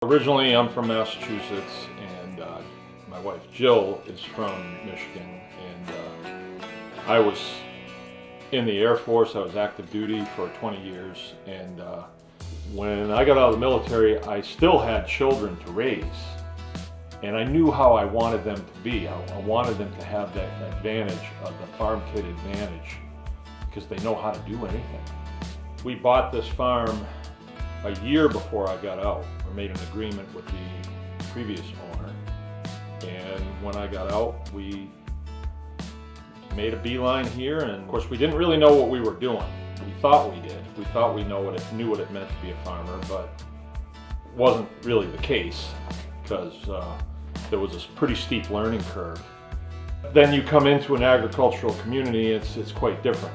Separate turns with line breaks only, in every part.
Originally, I'm from Massachusetts, and my wife Jill is from Michigan. And I was in the Air Force. I was active duty for 20 years. And when I got out of the military, I still had children to raise. And I knew how I wanted them to be. I wanted them to have that advantage of the farm kid advantage because they know how to do anything. We bought this farm a year before I got out. I made an agreement with the previous owner, and when I got out, we made a beeline here, and of course we didn't really know what we were doing. We thought we did. We thought we knew what it meant to be a farmer, but it wasn't really the case because there was a pretty steep learning curve. Then you come into an agricultural community, it's quite different,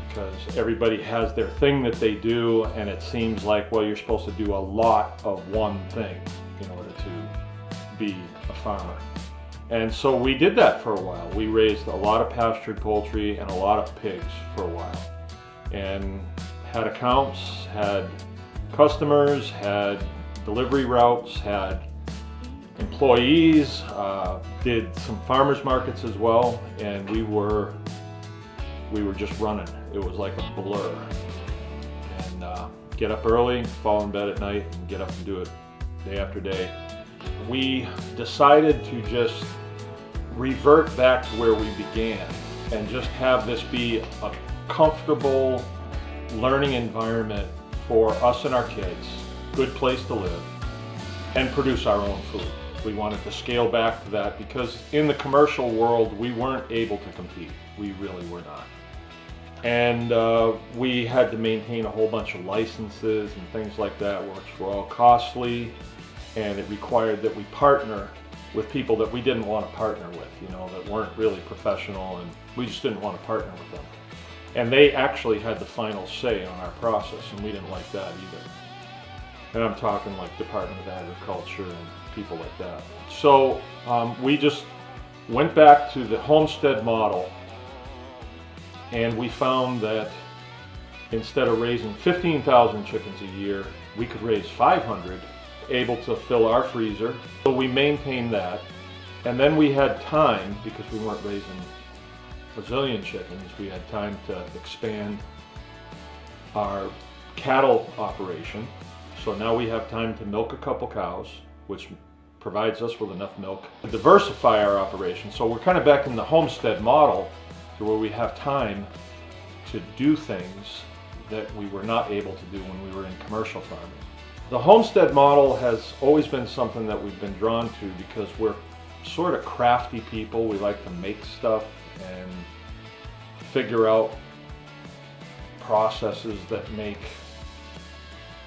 because everybody has their thing that they do, and it seems like, well, you're supposed to do a lot of one thing in order to be a farmer. And so we did that for a while. We raised a lot of pastured poultry and a lot of pigs for a while, and had accounts, had customers, had delivery routes, had employees, did some farmers markets as well, and we were just running. It was like a blur. And get up early, fall in bed at night, and get up and do it day after day. We decided to just revert back to where we began and just have this be a comfortable learning environment for us and our kids, good place to live, and produce our own food. We wanted to scale back to that because in the commercial world, we weren't able to compete. We really were not. And we had to maintain a whole bunch of licenses and things like that, which were all costly, and it required that we partner with people that we didn't want to partner with, that weren't really professional, and we just didn't want to partner with them. And they actually had the final say on our process, and we didn't like that either. And I'm talking like Department of Agriculture and people like that. So we just went back to the homestead model, and we found that instead of raising 15,000 chickens a year, we could raise 500, able to fill our freezer. So we maintained that. And then we had time, because we weren't raising a zillion chickens, we had time to expand our cattle operation. So now we have time to milk a couple cows, which provides us with enough milk to diversify our operation. So we're kind of back in the homestead model, to where we have time to do things that we were not able to do when we were in commercial farming. The homestead model has always been something that we've been drawn to because we're sort of crafty people. We like to make stuff and figure out processes that make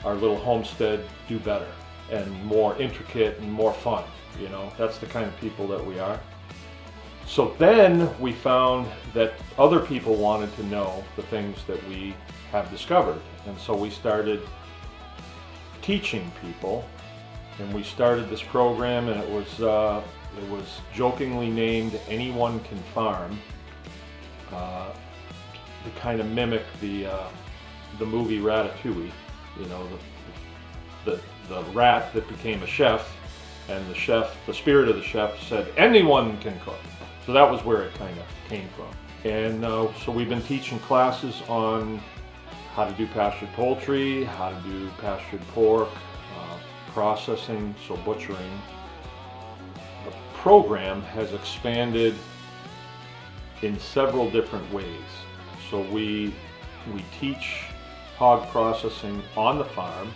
our little homestead do better and more intricate and more fun. That's the kind of people that we are. So then we found that other people wanted to know the things that we have discovered. And so we started teaching people, and we started this program, and it was jokingly named Anyone Can Farm, to kind of mimic the movie Ratatouille, the rat that became a chef, and the spirit of the chef said, anyone can cook. So that was where it kind of came from. And so we've been teaching classes on how to do pastured poultry, how to do pastured pork, processing, so butchering. The program has expanded in several different ways. So we teach hog processing on the farm,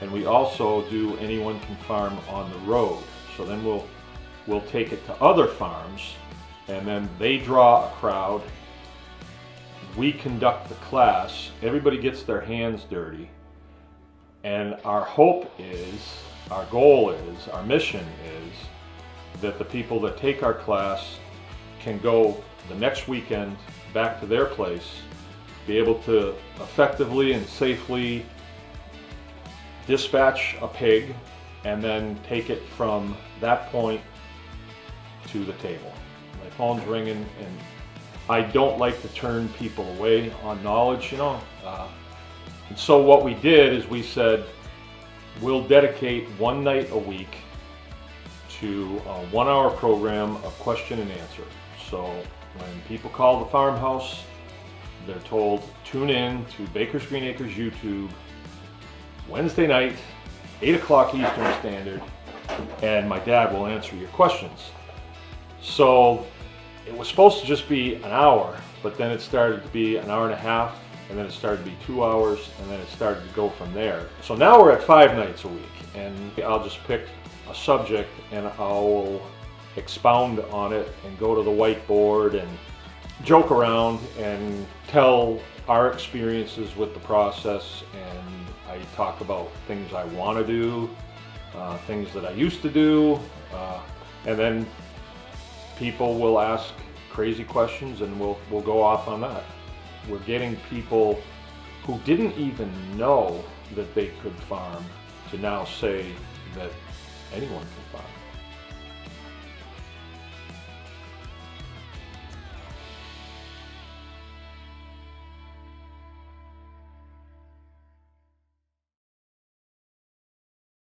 and we also do Anyone Can Farm on the road. So then we'll take it to other farms, and then they draw a crowd. We conduct the class. Everybody gets their hands dirty. And our hope is, our goal is, our mission is that the people that take our class can go the next weekend back to their place, be able to effectively and safely dispatch a pig, and then take it from that point to the table. My phone's ringing, and I don't like to turn people away on knowledge, And so what we did is we said, we'll dedicate one night a week to a 1-hour program of question and answer. So when people call the farmhouse, they're told, tune in to Baker's Green Acres YouTube Wednesday night, 8 o'clock Eastern Standard, and my dad will answer your questions. So it was supposed to just be an hour, but then it started to be an hour and a half, and then it started to be 2 hours, and then it started to go from there. So now we're at 5 nights a week, and I'll just pick a subject and I'll expound on it and go to the whiteboard and joke around and tell our experiences with the process, and I talk about things I want to do, things that I used to do, and then people will ask crazy questions and we'll go off on that. We're getting people who didn't even know that they could farm to now say that anyone can farm.